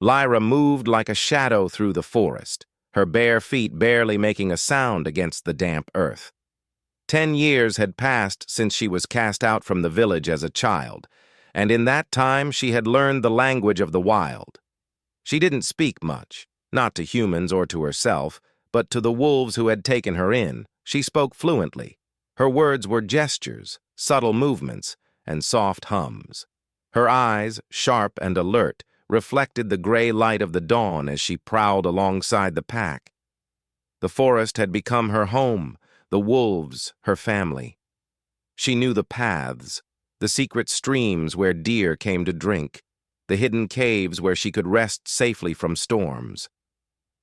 Lyra moved like a shadow through the forest, her bare feet barely making a sound against the damp earth. 10 years had passed since she was cast out from the village as a child, and in that time she had learned the language of the wild. She didn't speak much, not to humans or to herself, but to the wolves who had taken her in. She spoke fluently. Her words were gestures, subtle movements, and soft hums. Her eyes, sharp and alert, reflected the gray light of the dawn as she prowled alongside the pack. The forest had become her home, the wolves her family. She knew the paths, the secret streams where deer came to drink, the hidden caves where she could rest safely from storms.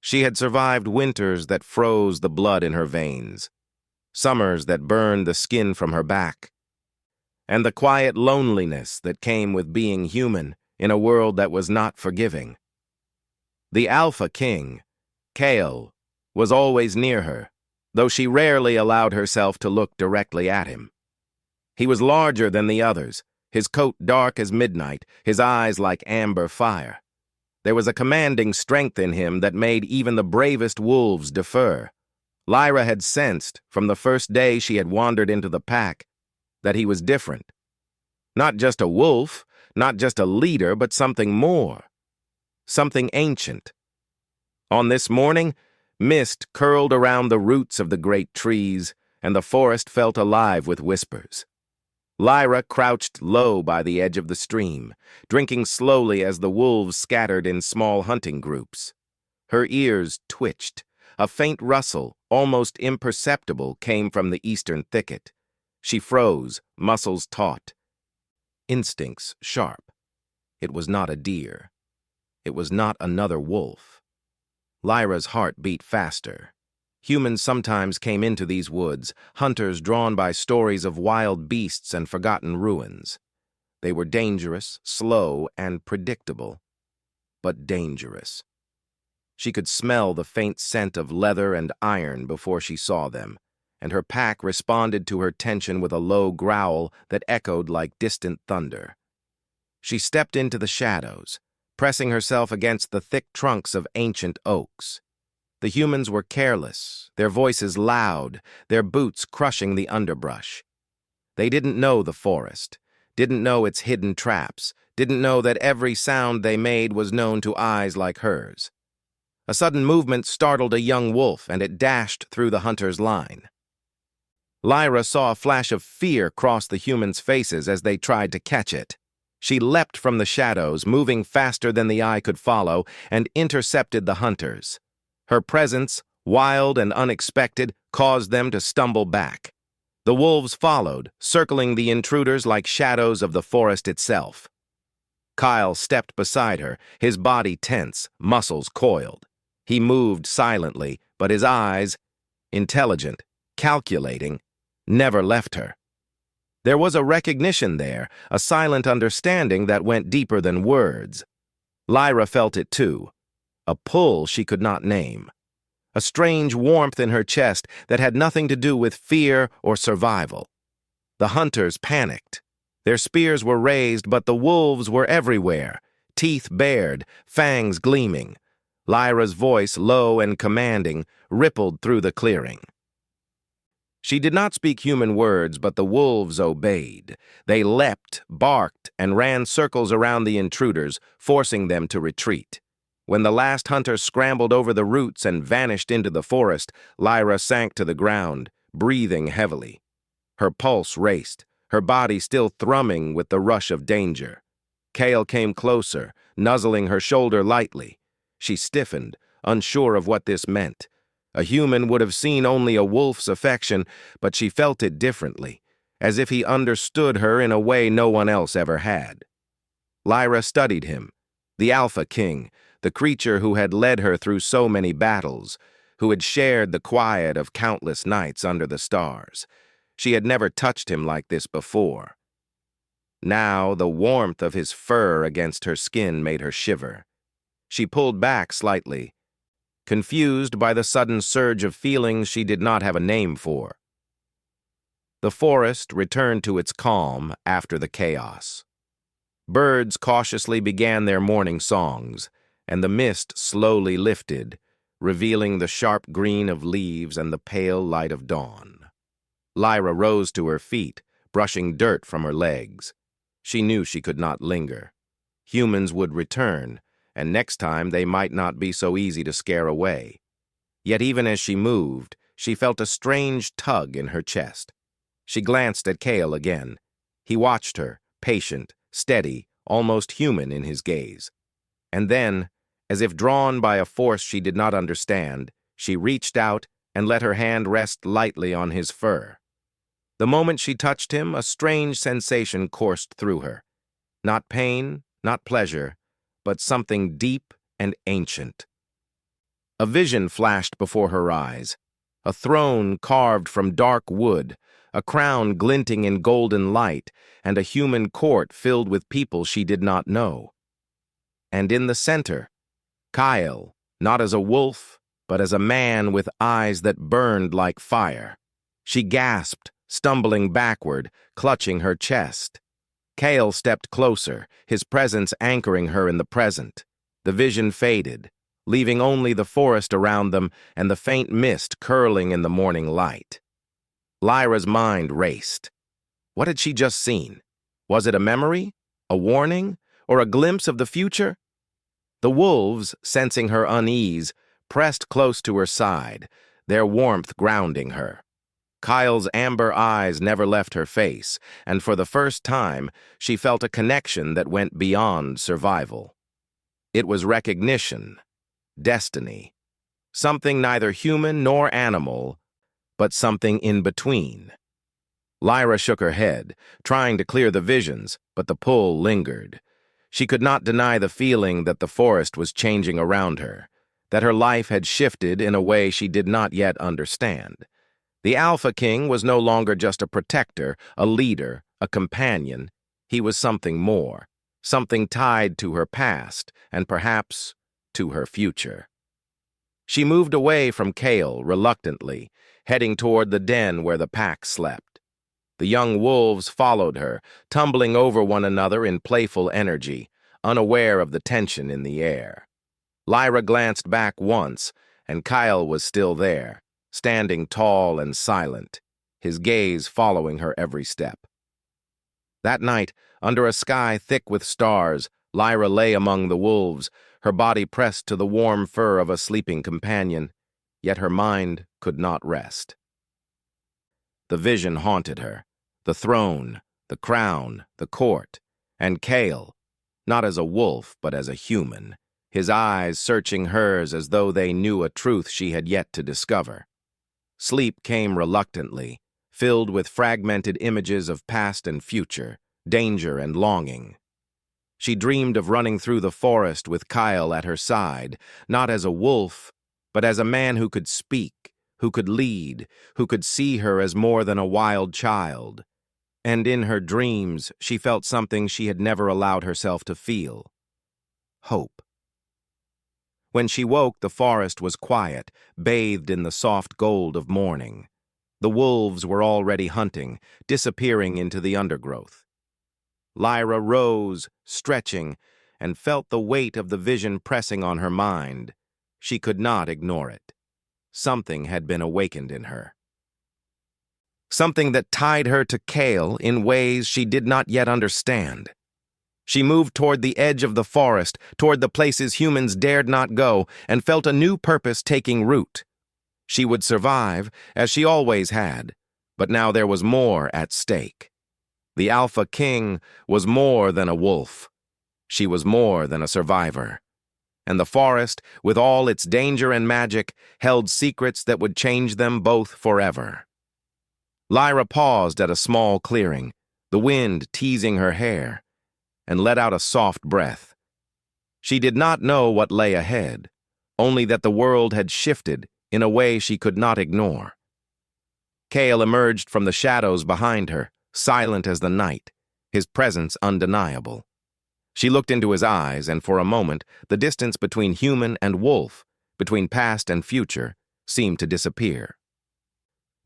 She had survived winters that froze the blood in her veins, summers that burned the skin from her back, and the quiet loneliness that came with being human in a world that was not forgiving. The Alpha King, Kale, was always near her, though she rarely allowed herself to look directly at him. He was larger than the others, his coat dark as midnight, his eyes like amber fire. There was a commanding strength in him that made even the bravest wolves defer. Lyra had sensed, from the first day she had wandered into the pack, that he was different. Not just a wolf, not just a leader, but something more. Something ancient. On this morning, mist curled around the roots of the great trees, and the forest felt alive with whispers. Lyra crouched low by the edge of the stream, drinking slowly as the wolves scattered in small hunting groups. Her ears twitched. A faint rustle, almost imperceptible, came from the eastern thicket. She froze, muscles taut, instincts sharp. It was not a deer. It was not another wolf. Lyra's heart beat faster. Humans sometimes came into these woods, hunters drawn by stories of wild beasts and forgotten ruins. They were dangerous, slow, and predictable, but dangerous. She could smell the faint scent of leather and iron before she saw them, and her pack responded to her tension with a low growl that echoed like distant thunder. She stepped into the shadows, pressing herself against the thick trunks of ancient oaks. The humans were careless, their voices loud, their boots crushing the underbrush. They didn't know the forest, didn't know its hidden traps, didn't know that every sound they made was known to eyes like hers. A sudden movement startled a young wolf, and it dashed through the hunter's line. Lyra saw a flash of fear cross the humans' faces as they tried to catch it. She leapt from the shadows, moving faster than the eye could follow, and intercepted the hunters. Her presence, wild and unexpected, caused them to stumble back. The wolves followed, circling the intruders like shadows of the forest itself. Kyle stepped beside her, his body tense, muscles coiled. He moved silently, but his eyes, intelligent, calculating, never left her. There was a recognition there, a silent understanding that went deeper than words. Lyra felt it too, a pull she could not name. A strange warmth in her chest that had nothing to do with fear or survival. The hunters panicked. Their spears were raised, but the wolves were everywhere, teeth bared, fangs gleaming. Lyra's voice, low and commanding, rippled through the clearing. She did not speak human words, but the wolves obeyed. They leapt, barked, and ran circles around the intruders, forcing them to retreat. When the last hunter scrambled over the roots and vanished into the forest, Lyra sank to the ground, breathing heavily. Her pulse raced, her body still thrumming with the rush of danger. Kale came closer, nuzzling her shoulder lightly. She stiffened, unsure of what this meant. A human would have seen only a wolf's affection, but she felt it differently, as if he understood her in a way no one else ever had. Lyra studied him, the Alpha King, the creature who had led her through so many battles, who had shared the quiet of countless nights under the stars. She had never touched him like this before. Now, the warmth of his fur against her skin made her shiver. She pulled back slightly, confused by the sudden surge of feelings she did not have a name for. The forest returned to its calm after the chaos. Birds cautiously began their morning songs, and the mist slowly lifted, revealing the sharp green of leaves and the pale light of dawn. Lyra rose to her feet, brushing dirt from her legs. She knew she could not linger. Humans would return, and next time they might not be so easy to scare away. Yet even as she moved, she felt a strange tug in her chest. She glanced at Cale again. He watched her, patient, steady, almost human in his gaze. And then, as if drawn by a force she did not understand, she reached out and let her hand rest lightly on his fur. The moment she touched him, a strange sensation coursed through her. Not pain, not pleasure, but something deep and ancient. A vision flashed before her eyes. A throne carved from dark wood, a crown glinting in golden light, and a human court filled with people she did not know. And in the center, Kyle, not as a wolf, but as a man with eyes that burned like fire. She gasped, stumbling backward, clutching her chest. Cale stepped closer, his presence anchoring her in the present. The vision faded, leaving only the forest around them and the faint mist curling in the morning light. Lyra's mind raced. What had she just seen? Was it a memory, a warning, or a glimpse of the future? The wolves, sensing her unease, pressed close to her side, their warmth grounding her. Kyle's amber eyes never left her face, and for the first time, she felt a connection that went beyond survival. It was recognition, destiny, something neither human nor animal, but something in between. Lyra shook her head, trying to clear the visions, but the pull lingered. She could not deny the feeling that the forest was changing around her, that her life had shifted in a way she did not yet understand. The Alpha King was no longer just a protector, a leader, a companion. He was something more, something tied to her past, and perhaps to her future. She moved away from Cale reluctantly, heading toward the den where the pack slept. The young wolves followed her, tumbling over one another in playful energy, unaware of the tension in the air. Lyra glanced back once, and Kyle was still there, standing tall and silent, his gaze following her every step. That night, under a sky thick with stars, Lyra lay among the wolves, her body pressed to the warm fur of a sleeping companion, yet her mind could not rest. The vision haunted her, the throne, the crown, the court, and Cale, not as a wolf but as a human, his eyes searching hers as though they knew a truth she had yet to discover. Sleep came reluctantly, filled with fragmented images of past and future, danger and longing. She dreamed of running through the forest with Kyle at her side, not as a wolf, but as a man who could speak, who could lead, who could see her as more than a wild child. And in her dreams, she felt something she had never allowed herself to feel: hope. When she woke, the forest was quiet, bathed in the soft gold of morning. The wolves were already hunting, disappearing into the undergrowth. Lyra rose, stretching, and felt the weight of the vision pressing on her mind. She could not ignore it. Something had been awakened in her. Something that tied her to Cale in ways she did not yet understand. She moved toward the edge of the forest, toward the places humans dared not go, and felt a new purpose taking root. She would survive, as she always had, but now there was more at stake. The Alpha King was more than a wolf. She was more than a survivor. And the forest, with all its danger and magic, held secrets that would change them both forever. Lyra paused at a small clearing, the wind teasing her hair, and let out a soft breath. She did not know what lay ahead, only that the world had shifted in a way she could not ignore. Cale emerged from the shadows behind her, silent as the night, his presence undeniable. She looked into his eyes, and for a moment, the distance between human and wolf, between past and future, seemed to disappear.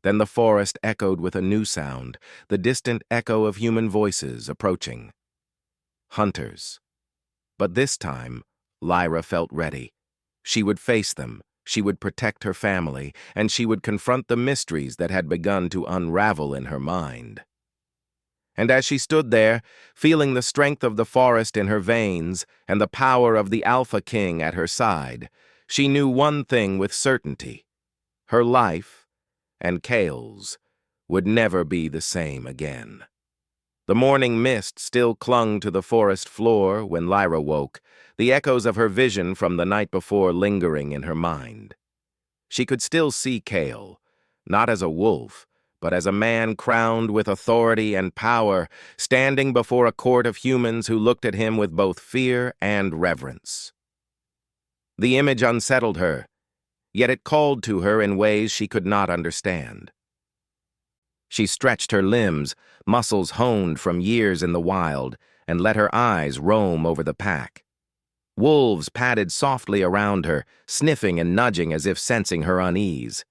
Then the forest echoed with a new sound, the distant echo of human voices approaching. Hunters. But this time, Lyra felt ready. She would face them, she would protect her family, and she would confront the mysteries that had begun to unravel in her mind. And as she stood there, feeling the strength of the forest in her veins and the power of the Alpha King at her side, she knew one thing with certainty. Her life, and Cale's, would never be the same again. The morning mist still clung to the forest floor when Lyra woke, the echoes of her vision from the night before lingering in her mind. She could still see Cale, not as a wolf, but as a man crowned with authority and power, standing before a court of humans who looked at him with both fear and reverence. The image unsettled her, yet it called to her in ways she could not understand. She stretched her limbs, muscles honed from years in the wild, and let her eyes roam over the pack. Wolves padded softly around her, sniffing and nudging as if sensing her unease.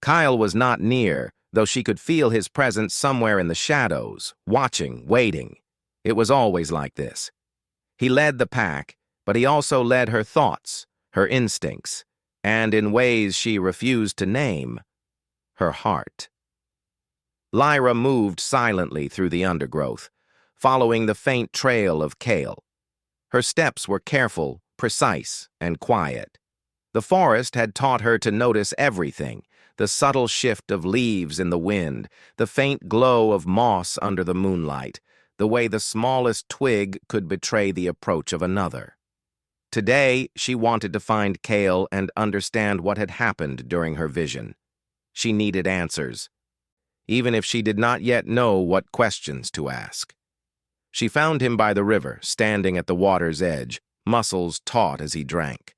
Kyle was not near, though she could feel his presence somewhere in the shadows, watching, waiting. It was always like this. He led the pack, but he also led her thoughts, her instincts, and in ways she refused to name, her heart. Lyra moved silently through the undergrowth, following the faint trail of Cale. Her steps were careful, precise, and quiet. The forest had taught her to notice everything, the subtle shift of leaves in the wind, the faint glow of moss under the moonlight, the way the smallest twig could betray the approach of another. Today, she wanted to find Cale and understand what had happened during her vision. She needed answers, even if she did not yet know what questions to ask. She found him by the river, standing at the water's edge, muscles taut as he drank.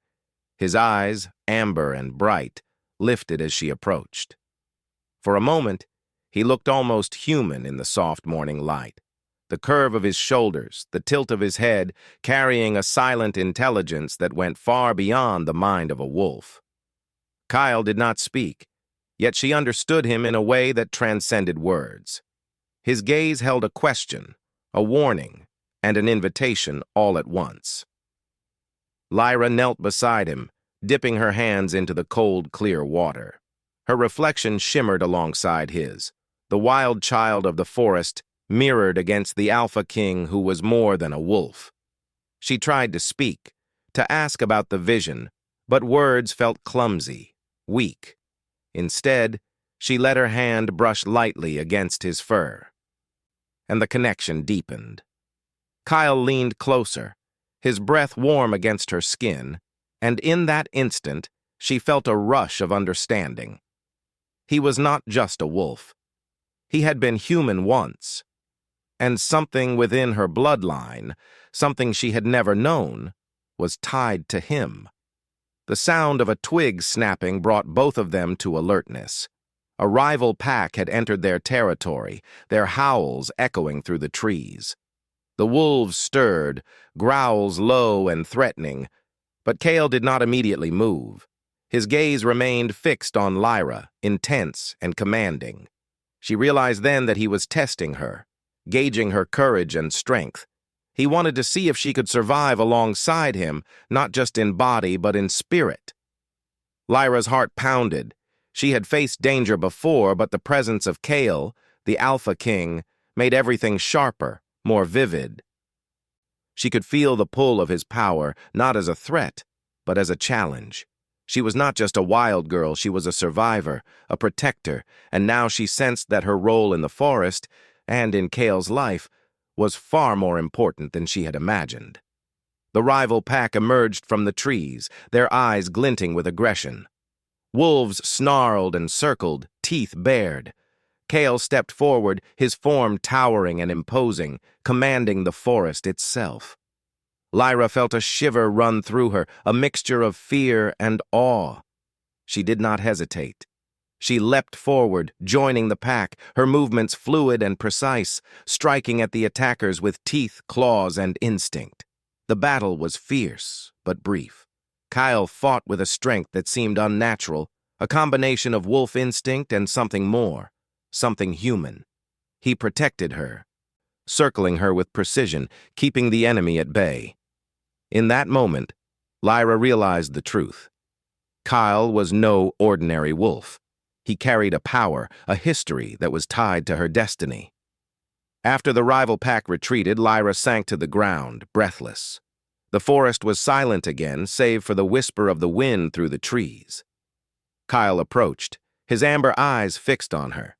His eyes, amber and bright, lifted as she approached. For a moment, he looked almost human in the soft morning light. The curve of his shoulders, the tilt of his head, carrying a silent intelligence that went far beyond the mind of a wolf. Kyle did not speak, yet she understood him in a way that transcended words. His gaze held a question, a warning, and an invitation all at once. Lyra knelt beside him, dipping her hands into the cold, clear water. Her reflection shimmered alongside his, the wild child of the forest mirrored against the Alpha King who was more than a wolf. She tried to speak, to ask about the vision, but words felt clumsy, weak. Instead, she let her hand brush lightly against his fur, and the connection deepened. Kyle leaned closer, his breath warm against her skin, and in that instant, she felt a rush of understanding. He was not just a wolf. He had been human once, and something within her bloodline, something she had never known, was tied to him. The sound of a twig snapping brought both of them to alertness. A rival pack had entered their territory, their howls echoing through the trees. The wolves stirred, growls low and threatening, but Cale did not immediately move. His gaze remained fixed on Lyra, intense and commanding. She realized then that he was testing her, gauging her courage and strength. He wanted to see if she could survive alongside him, not just in body but in spirit. Lyra's heart pounded. She had faced danger before, but the presence of Cale, the Alpha King, made everything sharper, more vivid. She could feel the pull of his power, not as a threat, but as a challenge. She was not just a wild girl, she was a survivor, a protector, and now she sensed that her role in the forest, and in Cale's life, was far more important than she had imagined. The rival pack emerged from the trees, their eyes glinting with aggression. Wolves snarled and circled, teeth bared. Cale stepped forward, his form towering and imposing, commanding the forest itself. Lyra felt a shiver run through her, a mixture of fear and awe. She did not hesitate. She leapt forward, joining the pack, her movements fluid and precise, striking at the attackers with teeth, claws, and instinct. The battle was fierce, but brief. Kyle fought with a strength that seemed unnatural, a combination of wolf instinct and something more, something human. He protected her, circling her with precision, keeping the enemy at bay. In that moment, Lyra realized the truth. Kyle was no ordinary wolf. He carried a power, a history that was tied to her destiny. After the rival pack retreated, Lyra sank to the ground, breathless. The forest was silent again, save for the whisper of the wind through the trees. Kyle approached, his amber eyes fixed on her.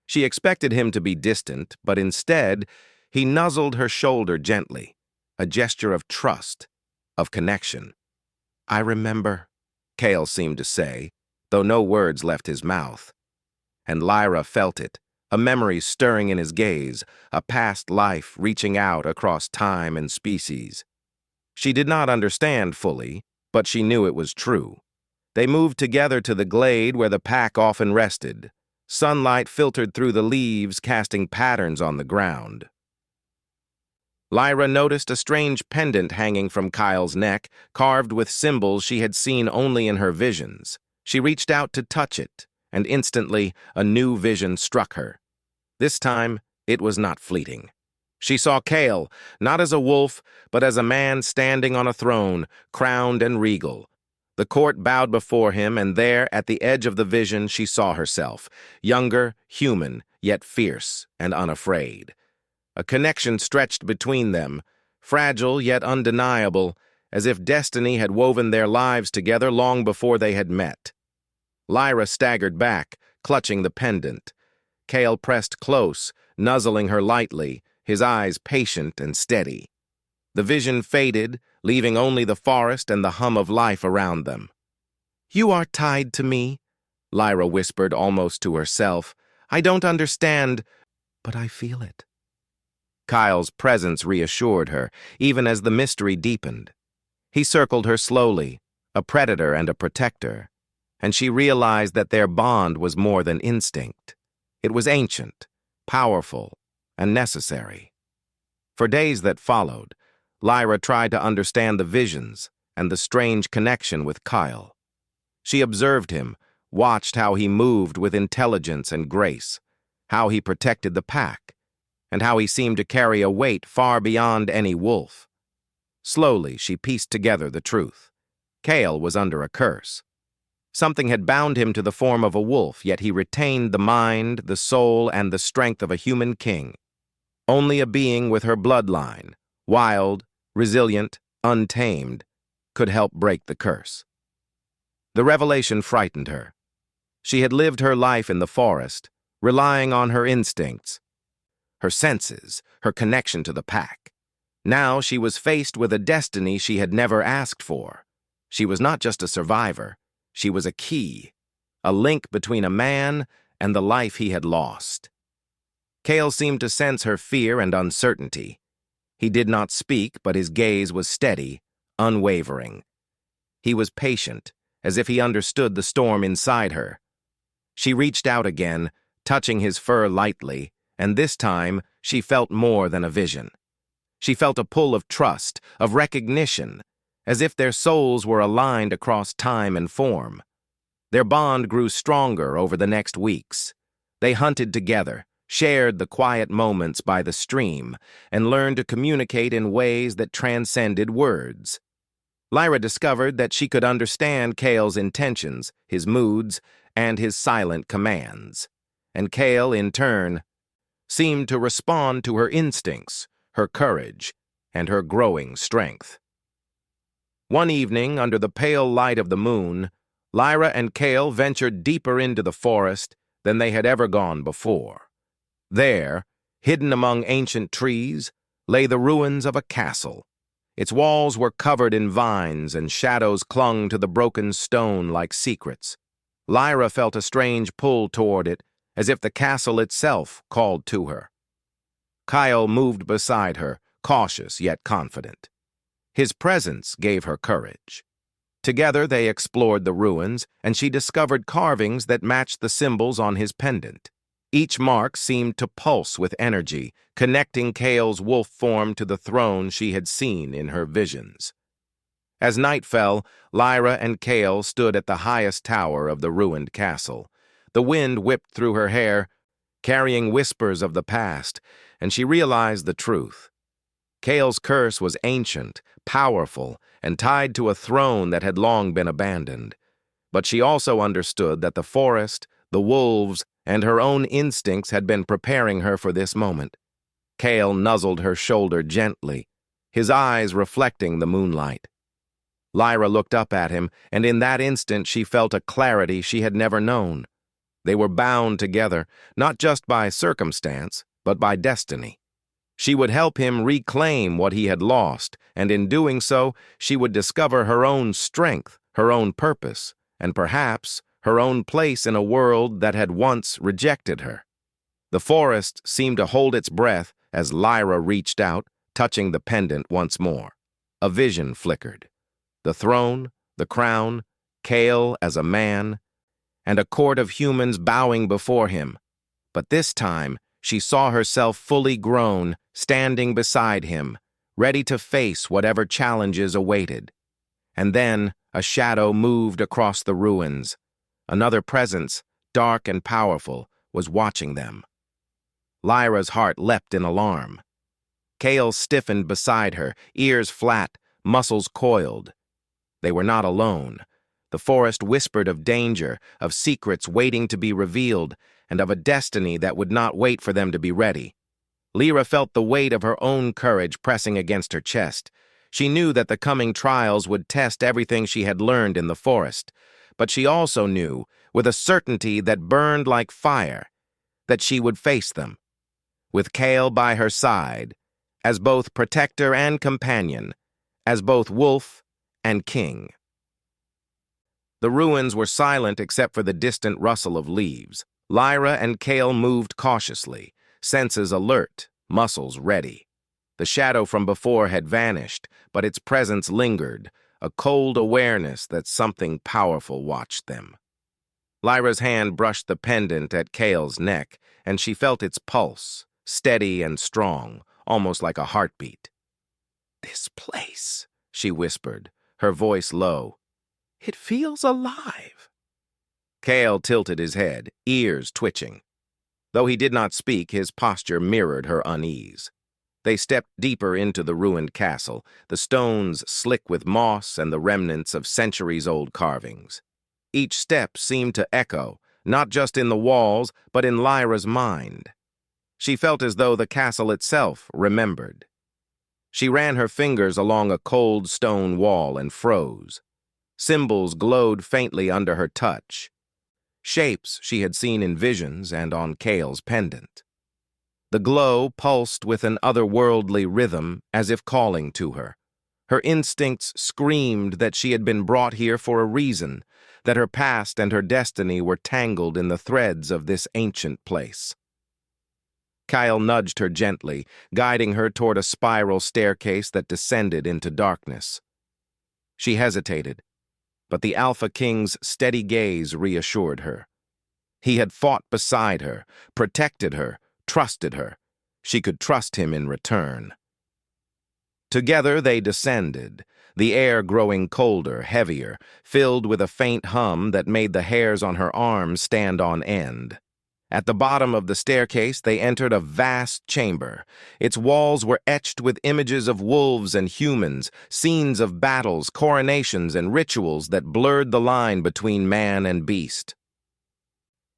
She expected him to be distant, but instead, he nuzzled her shoulder gently, a gesture of trust, of connection. "I remember," Kale seemed to say, though no words left his mouth. And Lyra felt it, a memory stirring in his gaze, a past life reaching out across time and species. She did not understand fully, but she knew it was true. They moved together to the glade where the pack often rested. Sunlight filtered through the leaves, casting patterns on the ground. Lyra noticed a strange pendant hanging from Kyle's neck, carved with symbols she had seen only in her visions. She reached out to touch it, and instantly a new vision struck her. This time, it was not fleeting. She saw Kale, not as a wolf, but as a man standing on a throne, crowned and regal. The court bowed before him, and there, at the edge of the vision, she saw herself, younger, human, yet fierce and unafraid. A connection stretched between them, fragile yet undeniable, as if destiny had woven their lives together long before they had met. Lyra staggered back, clutching the pendant. Kale pressed close, nuzzling her lightly, his eyes patient and steady. The vision faded, leaving only the forest and the hum of life around them. "You are tied to me," Lyra whispered almost to herself. "I don't understand, but I feel it." Kyle's presence reassured her, even as the mystery deepened. He circled her slowly, a predator and a protector, and she realized that their bond was more than instinct. It was ancient, powerful, and necessary. For days that followed, Lyra tried to understand the visions and the strange connection with Kyle. She observed him, watched how he moved with intelligence and grace, how he protected the pack, and how he seemed to carry a weight far beyond any wolf. Slowly, she pieced together the truth. Kale was under a curse. Something had bound him to the form of a wolf, yet he retained the mind, the soul, and the strength of a human king. Only a being with her bloodline, wild, resilient, untamed, could help break the curse. The revelation frightened her. She had lived her life in the forest, relying on her instincts, her senses, her connection to the pack. Now she was faced with a destiny she had never asked for. She was not just a survivor, she was a key, a link between a man and the life he had lost. Kale seemed to sense her fear and uncertainty. He did not speak, but his gaze was steady, unwavering. He was patient, as if he understood the storm inside her. She reached out again, touching his fur lightly, and this time she felt more than a vision. She felt a pull of trust, of recognition, as if their souls were aligned across time and form. Their bond grew stronger over the next weeks. They hunted together, shared the quiet moments by the stream, and learned to communicate in ways that transcended words. Lyra discovered that she could understand Kale's intentions, his moods, and his silent commands. And Kale, in turn, seemed to respond to her instincts, her courage, and her growing strength. One evening, under the pale light of the moon, Lyra and Kale ventured deeper into the forest than they had ever gone before. There, hidden among ancient trees, lay the ruins of a castle. Its walls were covered in vines, and shadows clung to the broken stone like secrets. Lyra felt a strange pull toward it, as if the castle itself called to her. Kyle moved beside her, cautious yet confident. His presence gave her courage. Together they explored the ruins, and she discovered carvings that matched the symbols on his pendant. Each mark seemed to pulse with energy, connecting Kale's wolf form to the throne she had seen in her visions. As night fell, Lyra and Kale stood at the highest tower of the ruined castle. The wind whipped through her hair, carrying whispers of the past, and she realized the truth. Kale's curse was ancient, powerful, and tied to a throne that had long been abandoned. But she also understood that the forest, the wolves, and her own instincts had been preparing her for this moment. Cale nuzzled her shoulder gently, his eyes reflecting the moonlight. Lyra looked up at him, and in that instant she felt a clarity she had never known. They were bound together, not just by circumstance, but by destiny. She would help him reclaim what he had lost, and in doing so, she would discover her own strength, her own purpose, and perhaps her own place in a world that had once rejected her. The forest seemed to hold its breath as Lyra reached out, touching the pendant once more. A vision flickered. The throne, the crown, Cale as a man, and a court of humans bowing before him. But this time, she saw herself fully grown, standing beside him, ready to face whatever challenges awaited. And then a shadow moved across the ruins. Another presence, dark and powerful, was watching them. Lyra's heart leapt in alarm. Cale stiffened beside her, ears flat, muscles coiled. They were not alone. The forest whispered of danger, of secrets waiting to be revealed, and of a destiny that would not wait for them to be ready. Lyra felt the weight of her own courage pressing against her chest. She knew that the coming trials would test everything she had learned in the forest, but she also knew, with a certainty that burned like fire, that she would face them. With Cale by her side, as both protector and companion, as both wolf and king. The ruins were silent except for the distant rustle of leaves. Lyra and Cale moved cautiously, senses alert, muscles ready. The shadow from before had vanished, but its presence lingered, a cold awareness that something powerful watched them. Lyra's hand brushed the pendant at Cale's neck, and she felt its pulse, steady and strong, almost like a heartbeat. "This place," she whispered, her voice low. "It feels alive." Cale tilted his head, ears twitching. Though he did not speak, his posture mirrored her unease. They stepped deeper into the ruined castle, the stones slick with moss and the remnants of centuries-old carvings. Each step seemed to echo, not just in the walls, but in Lyra's mind. She felt as though the castle itself remembered. She ran her fingers along a cold stone wall and froze. Symbols glowed faintly under her touch. Shapes she had seen in visions and on Cale's pendant. The glow pulsed with an otherworldly rhythm, as if calling to her. Her instincts screamed that she had been brought here for a reason, that her past and her destiny were tangled in the threads of this ancient place. Cale nudged her gently, guiding her toward a spiral staircase that descended into darkness. She hesitated, but the Alpha King's steady gaze reassured her. He had fought beside her, protected her, trusted her. She could trust him in return. Together they descended, the air growing colder, heavier, filled with a faint hum that made the hairs on her arms stand on end. At the bottom of the staircase, they entered a vast chamber. Its walls were etched with images of wolves and humans, scenes of battles, coronations, and rituals that blurred the line between man and beast.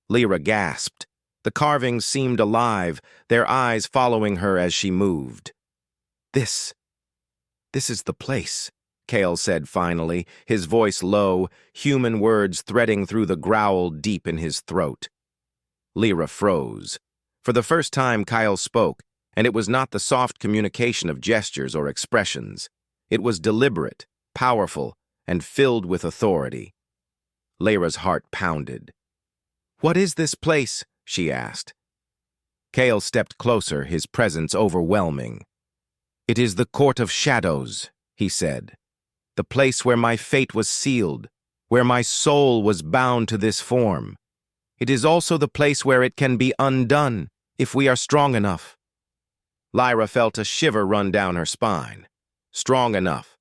Lyra gasped. The carvings seemed alive, their eyes following her as she moved. This is the place," Cale said finally, his voice low, human words threading through the growl deep in his throat. Lyra froze. For the first time, Cale spoke, and it was not the soft communication of gestures or expressions. It was deliberate, powerful, and filled with authority. Lyra's heart pounded. "What is this place?" she asked. Cale stepped closer, his presence overwhelming. "It is the Court of Shadows," he said. "The place where my fate was sealed, where my soul was bound to this form. It is also the place where it can be undone, if we are strong enough." Lyra felt a shiver run down her spine. Strong enough.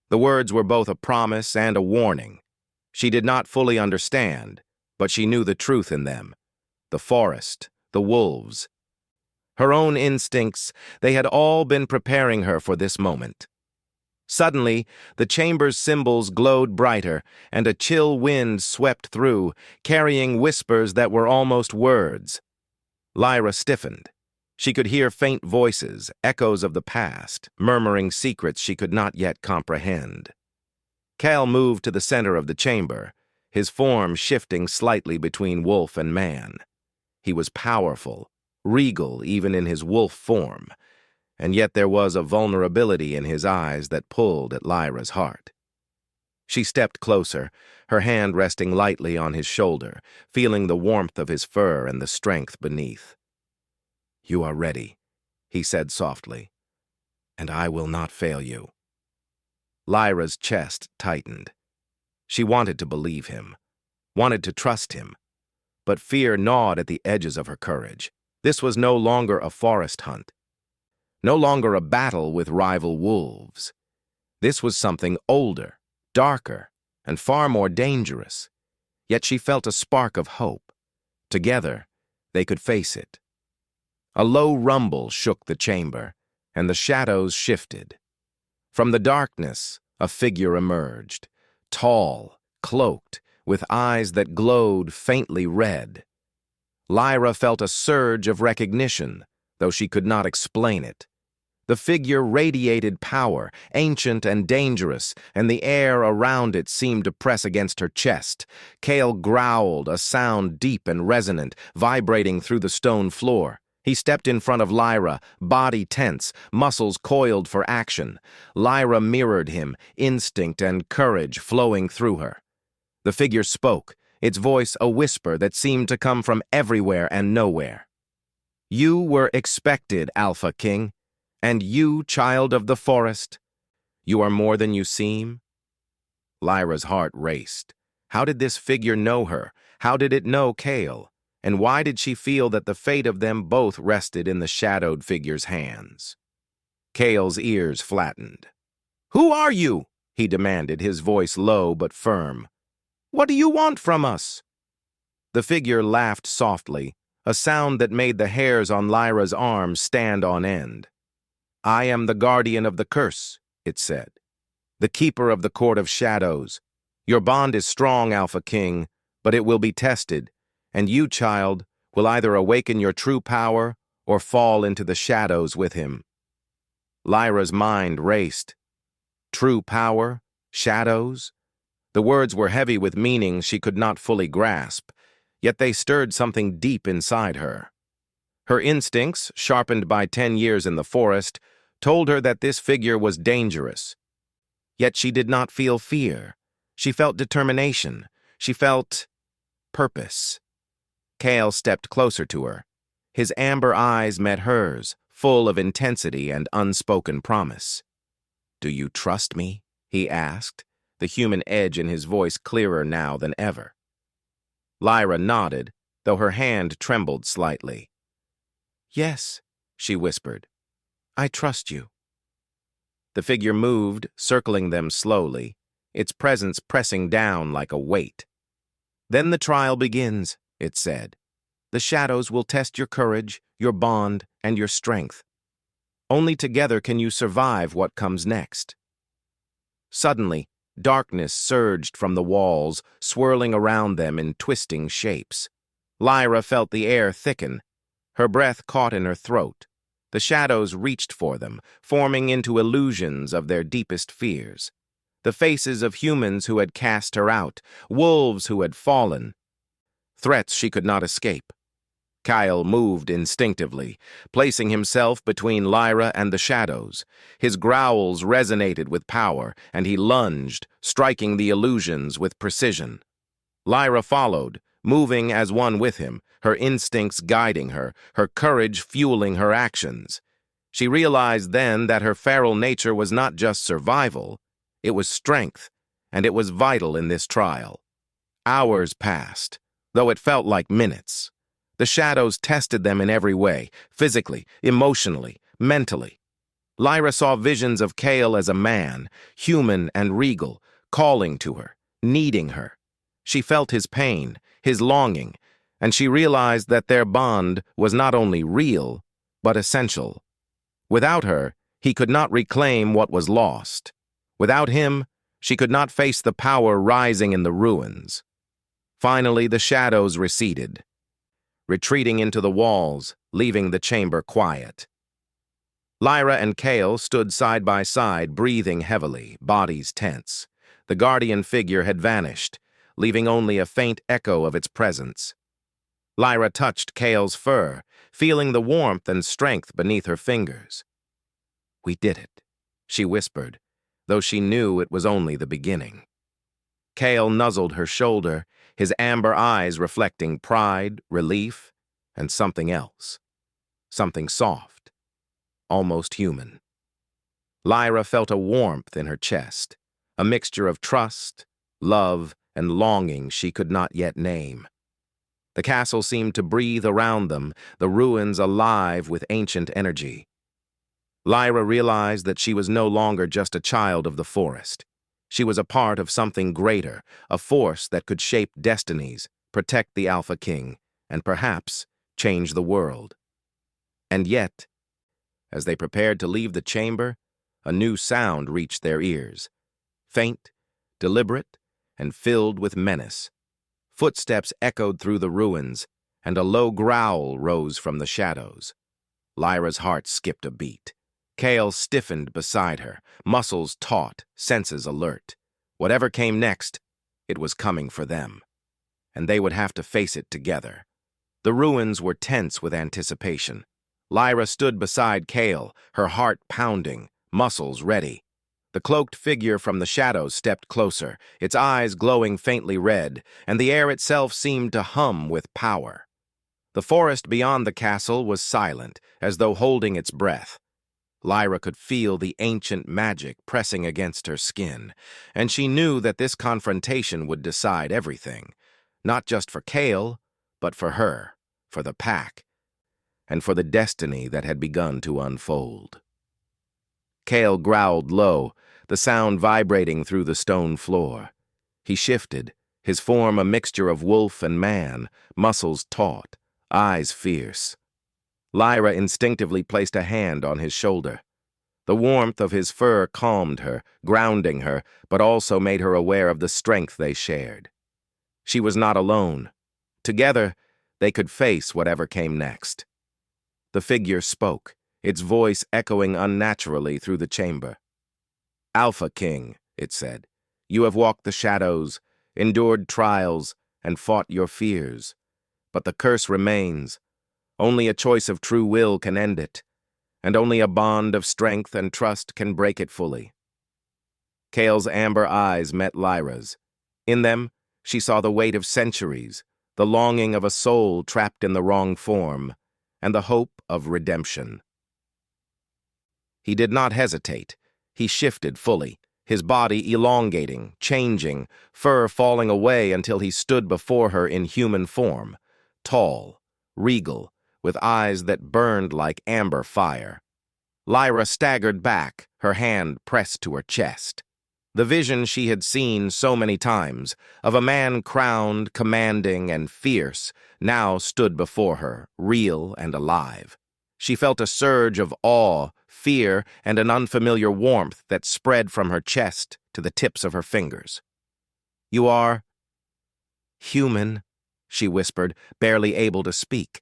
The words were both a promise and a warning. She did not fully understand, but she knew the truth in them. The forest, the wolves. Her own instincts, they had all been preparing her for this moment. Suddenly, the chamber's symbols glowed brighter, and a chill wind swept through, carrying whispers that were almost words. Lyra stiffened. She could hear faint voices, echoes of the past, murmuring secrets she could not yet comprehend. Cal moved to the center of the chamber, his form shifting slightly between wolf and man. He was powerful, regal even in his wolf form, and yet there was a vulnerability in his eyes that pulled at Lyra's heart. She stepped closer, her hand resting lightly on his shoulder, feeling the warmth of his fur and the strength beneath. "You are ready," he said softly, "and I will not fail you." Lyra's chest tightened. She wanted to believe him, wanted to trust him, but fear gnawed at the edges of her courage. This was no longer a forest hunt, no longer a battle with rival wolves. This was something older, darker, and far more dangerous. Yet she felt a spark of hope. Together, they could face it. A low rumble shook the chamber, and the shadows shifted. From the darkness, a figure emerged, tall, cloaked, with eyes that glowed faintly red. Lyra felt a surge of recognition, though she could not explain it. The figure radiated power, ancient and dangerous, and the air around it seemed to press against her chest. Cale growled, a sound deep and resonant, vibrating through the stone floor. He stepped in front of Lyra, body tense, muscles coiled for action. Lyra mirrored him, instinct and courage flowing through her. The figure spoke, its voice a whisper that seemed to come from everywhere and nowhere. "You were expected, Alpha King. And you, child of the forest, you are more than you seem?" Lyra's heart raced. How did this figure know her? How did it know Cale? And why did she feel that the fate of them both rested in the shadowed figure's hands? Cale's ears flattened. "Who are you?" he demanded, his voice low but firm. "What do you want from us?" The figure laughed softly, a sound that made the hairs on Lyra's arms stand on end. "I am the guardian of the curse," it said, "the keeper of the court of shadows. Your bond is strong, Alpha King, but it will be tested, and you, child, will either awaken your true power or fall into the shadows with him." Lyra's mind raced. True power? Shadows? The words were heavy with meaning she could not fully grasp, yet they stirred something deep inside her. Her instincts, sharpened by 10 years in the forest, told her that this figure was dangerous. Yet she did not feel fear. She felt determination. She felt purpose. Cale stepped closer to her. His amber eyes met hers, full of intensity and unspoken promise. "Do you trust me?" he asked, the human edge in his voice clearer now than ever. Lyra nodded, though her hand trembled slightly. "Yes," she whispered. "I trust you." The figure moved, circling them slowly, its presence pressing down like a weight. "Then the trial begins," it said. "The shadows will test your courage, your bond, and your strength. Only together can you survive what comes next." Suddenly, darkness surged from the walls, swirling around them in twisting shapes. Lyra felt the air thicken. Her breath caught in her throat. The shadows reached for them, forming into illusions of their deepest fears. The faces of humans who had cast her out, wolves who had fallen. Threats she could not escape. Kyle moved instinctively, placing himself between Lyra and the shadows. His growls resonated with power, and he lunged, striking the illusions with precision. Lyra followed, moving as one with him, her instincts guiding her, her courage fueling her actions. She realized then that her feral nature was not just survival, it was strength, and it was vital in this trial. Hours passed, though it felt like minutes. The shadows tested them in every way, physically, emotionally, mentally. Lyra saw visions of Cale as a man, human and regal, calling to her, needing her. She felt his pain, his longing, and she realized that their bond was not only real, but essential. Without her, he could not reclaim what was lost. Without him, she could not face the power rising in the ruins. Finally, the shadows receded, retreating into the walls, leaving the chamber quiet. Lyra and Cale stood side by side, breathing heavily, bodies tense. The guardian figure had vanished, leaving only a faint echo of its presence. Lyra touched Cale's fur, feeling the warmth and strength beneath her fingers. "We did it," she whispered, though she knew it was only the beginning. Cale nuzzled her shoulder, his amber eyes reflecting pride, relief, and something else. Something soft, almost human. Lyra felt a warmth in her chest, a mixture of trust, love, and longing she could not yet name. The castle seemed to breathe around them, the ruins alive with ancient energy. Lyra realized that she was no longer just a child of the forest. She was a part of something greater, a force that could shape destinies, protect the Alpha King, and perhaps change the world. And yet, as they prepared to leave the chamber, a new sound reached their ears. Faint, deliberate, and filled with menace. Footsteps echoed through the ruins, and a low growl rose from the shadows. Lyra's heart skipped a beat. Cale stiffened beside her, muscles taut, senses alert. Whatever came next, it was coming for them. And they would have to face it together. The ruins were tense with anticipation. Lyra stood beside Cale, her heart pounding, muscles ready. The cloaked figure from the shadows stepped closer, its eyes glowing faintly red, and the air itself seemed to hum with power. The forest beyond the castle was silent, as though holding its breath. Lyra could feel the ancient magic pressing against her skin, and she knew that this confrontation would decide everything, not just for Cale, but for her, for the pack, and for the destiny that had begun to unfold. Cale growled low, the sound vibrating through the stone floor. He shifted, his form a mixture of wolf and man, muscles taut, eyes fierce. Lyra instinctively placed a hand on his shoulder. The warmth of his fur calmed her, grounding her, but also made her aware of the strength they shared. She was not alone. Together, they could face whatever came next. The figure spoke, its voice echoing unnaturally through the chamber. "Alpha King," it said, "you have walked the shadows, endured trials, and fought your fears. But the curse remains. Only a choice of true will can end it, and only a bond of strength and trust can break it fully." Cale's amber eyes met Lyra's. In them, she saw the weight of centuries, the longing of a soul trapped in the wrong form, and the hope of redemption. He did not hesitate. He shifted fully, his body elongating, changing, fur falling away until he stood before her in human form, tall, regal, with eyes that burned like amber fire. Lyra staggered back, her hand pressed to her chest. The vision she had seen so many times, of a man crowned, commanding, and fierce, now stood before her, real and alive. She felt a surge of awe, fear, and an unfamiliar warmth that spread from her chest to the tips of her fingers. "You are human," she whispered, barely able to speak.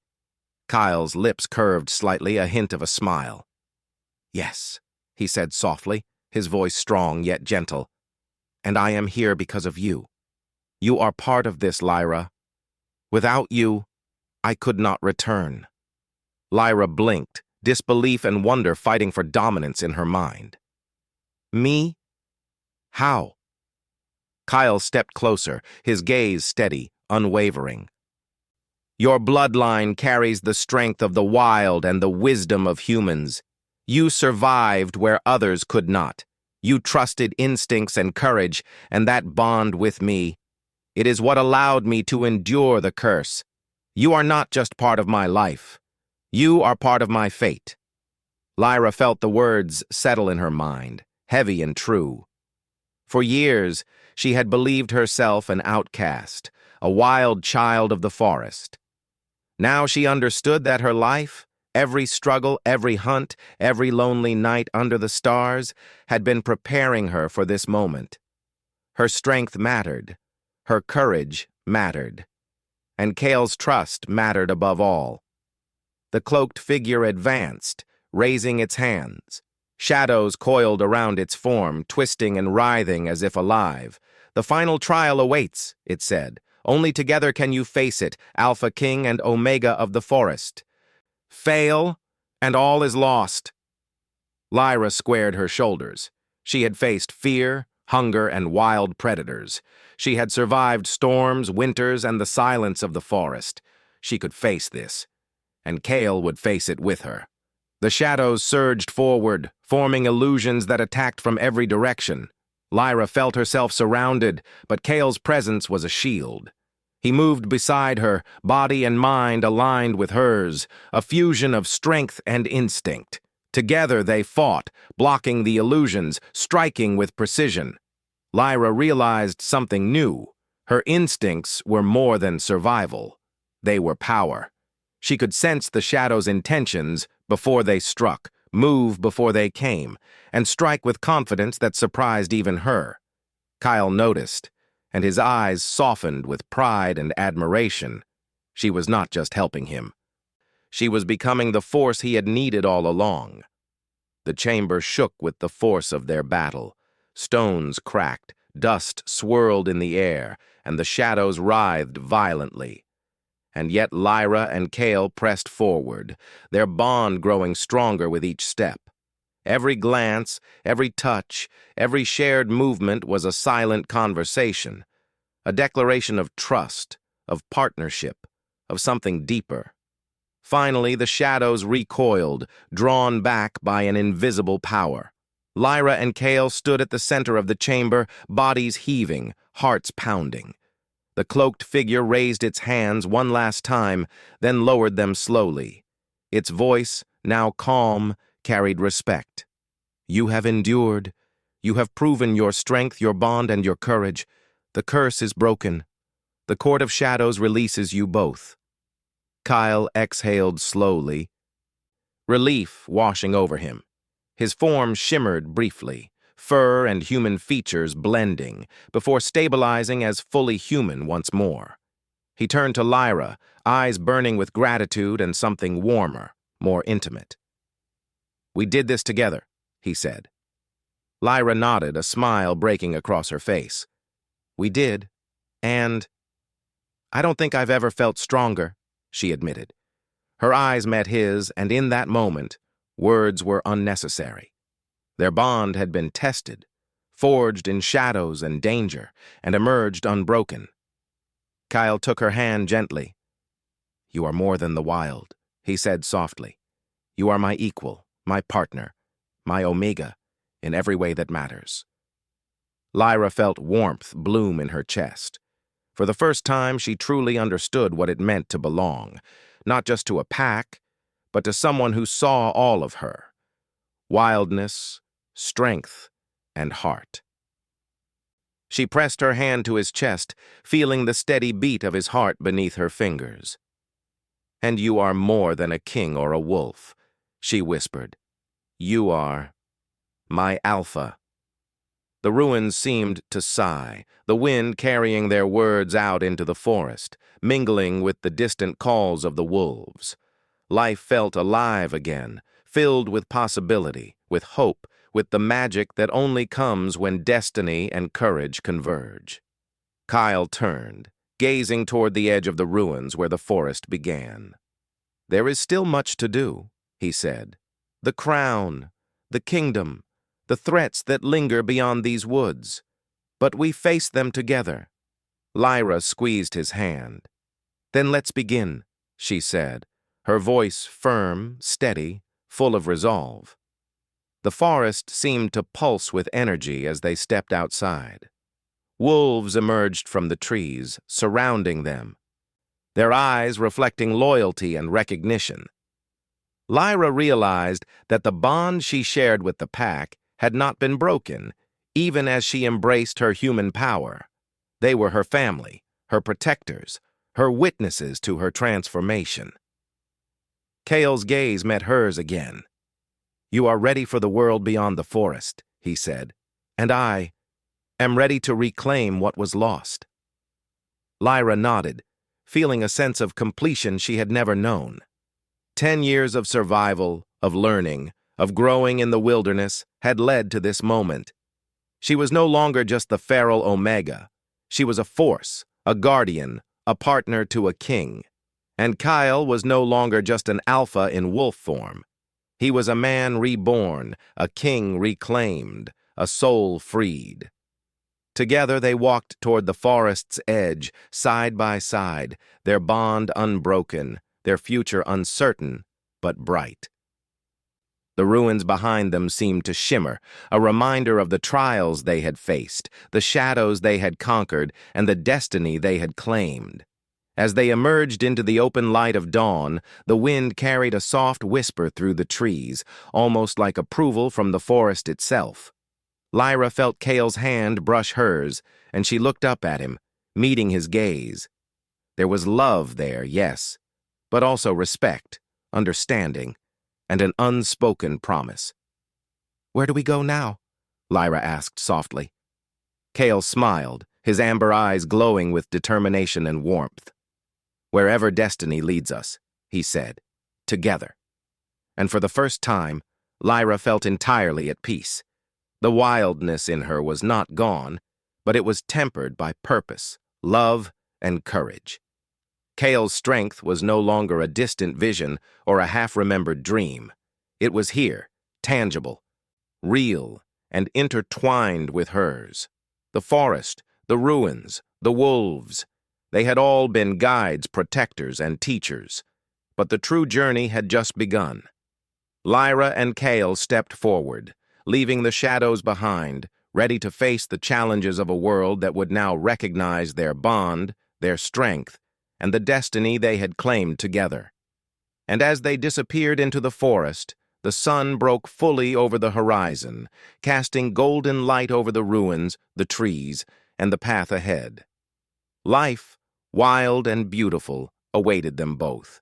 Kyle's lips curved slightly, a hint of a smile. "Yes," he said softly, his voice strong yet gentle. "And I am here because of you. You are part of this, Lyra. Without you, I could not return." Lyra blinked, disbelief and wonder fighting for dominance in her mind. "Me? How?" Kyle stepped closer, his gaze steady, unwavering. "Your bloodline carries the strength of the wild and the wisdom of humans. You survived where others could not. You trusted instincts and courage, and that bond with me. It is what allowed me to endure the curse. You are not just part of my life. You are part of my fate." Lyra felt the words settle in her mind, heavy and true. For years, she had believed herself an outcast, a wild child of the forest. Now she understood that her life, Every struggle, every hunt, every lonely night under the stars had been preparing her for this moment. Her strength mattered. Her courage mattered. And Cale's trust mattered above all. The cloaked figure advanced, raising its hands. Shadows coiled around its form, twisting and writhing as if alive. "The final trial awaits," it said. "Only together can you face it, Alpha King and Omega of the forest. Fail, and all is lost." Lyra squared her shoulders. She had faced fear, hunger, and wild predators. She had survived storms, winters, and the silence of the forest. She could face this, and Cale would face it with her. The shadows surged forward, forming illusions that attacked from every direction. Lyra felt herself surrounded, but Cale's presence was a shield. He moved beside her, body and mind aligned with hers, a fusion of strength and instinct. Together they fought, blocking the illusions, striking with precision. Lyra realized something new. Her instincts were more than survival. They were power. She could sense the shadows' intentions before they struck, move before they came, and strike with confidence that surprised even her. Kyle noticed, and his eyes softened with pride and admiration. She was not just helping him. She was becoming the force he had needed all along. The chamber shook with the force of their battle. Stones cracked, dust swirled in the air, and the shadows writhed violently. And yet Lyra and Cale pressed forward, their bond growing stronger with each step. Every glance, every touch, every shared movement was a silent conversation, a declaration of trust, of partnership, of something deeper. Finally, the shadows recoiled, drawn back by an invisible power. Lyra and Cale stood at the center of the chamber, bodies heaving, hearts pounding. The cloaked figure raised its hands one last time, then lowered them slowly. Its voice, now calm, carried respect. "You have endured. You have proven your strength, your bond, and your courage. The curse is broken. The Court of Shadows releases you both." Kyle exhaled slowly, relief washing over him. His form shimmered briefly, fur and human features blending, before stabilizing as fully human once more. He turned to Lyra, eyes burning with gratitude and something warmer, more intimate. "We did this together," he said. Lyra nodded, a smile breaking across her face. "We did, and I don't think I've ever felt stronger," she admitted. Her eyes met his, and in that moment, words were unnecessary. Their bond had been tested, forged in shadows and danger, and emerged unbroken. Kyle took her hand gently. "You are more than the wild," he said softly. "You are my equal, my partner, my Omega, in every way that matters." Lyra felt warmth bloom in her chest. For the first time, she truly understood what it meant to belong, not just to a pack, but to someone who saw all of her. Wildness, strength, and heart. She pressed her hand to his chest, feeling the steady beat of his heart beneath her fingers. "And you are more than a king or a wolf," she whispered. "You are my alpha." The ruins seemed to sigh, the wind carrying their words out into the forest, mingling with the distant calls of the wolves. Life felt alive again, filled with possibility, with hope, with the magic that only comes when destiny and courage converge. Kyle turned, gazing toward the edge of the ruins where the forest began. "There is still much to do," he said. "The crown, the kingdom, the threats that linger beyond these woods. But we face them together." Lyra squeezed his hand. "Then let's begin," she said, her voice firm, steady, full of resolve. The forest seemed to pulse with energy as they stepped outside. Wolves emerged from the trees, surrounding them, their eyes reflecting loyalty and recognition. Lyra realized that the bond she shared with the pack had not been broken, even as she embraced her human power. They were her family, her protectors, her witnesses to her transformation. Cale's gaze met hers again. "You are ready for the world beyond the forest," he said, "and I am ready to reclaim what was lost." Lyra nodded, feeling a sense of completion she had never known. 10 years of survival, of learning, of growing in the wilderness had led to this moment. She was no longer just the feral Omega. She was a force, a guardian, a partner to a king. And Kyle was no longer just an alpha in wolf form. He was a man reborn, a king reclaimed, a soul freed. Together they walked toward the forest's edge, side by side, their bond unbroken, their future uncertain, but bright. The ruins behind them seemed to shimmer, a reminder of the trials they had faced, the shadows they had conquered, and the destiny they had claimed. As they emerged into the open light of dawn, the wind carried a soft whisper through the trees, almost like approval from the forest itself. Lyra felt Cale's hand brush hers, and she looked up at him, meeting his gaze. There was love there, yes, but also respect, understanding, and an unspoken promise. "Where do we go now?" Lyra asked softly. Cale smiled, his amber eyes glowing with determination and warmth. "Wherever destiny leads us," he said, "together." And for the first time, Lyra felt entirely at peace. The wildness in her was not gone, but it was tempered by purpose, love, and courage. Cale's strength was no longer a distant vision or a half-remembered dream. It was here, tangible, real, and intertwined with hers. The forest, the ruins, the wolves, they had all been guides, protectors, and teachers. But the true journey had just begun. Lyra and Cale stepped forward, leaving the shadows behind, ready to face the challenges of a world that would now recognize their bond, their strength, and the destiny they had claimed together. And as they disappeared into the forest, the sun broke fully over the horizon, casting golden light over the ruins, the trees, and the path ahead. Life, wild and beautiful, awaited them both.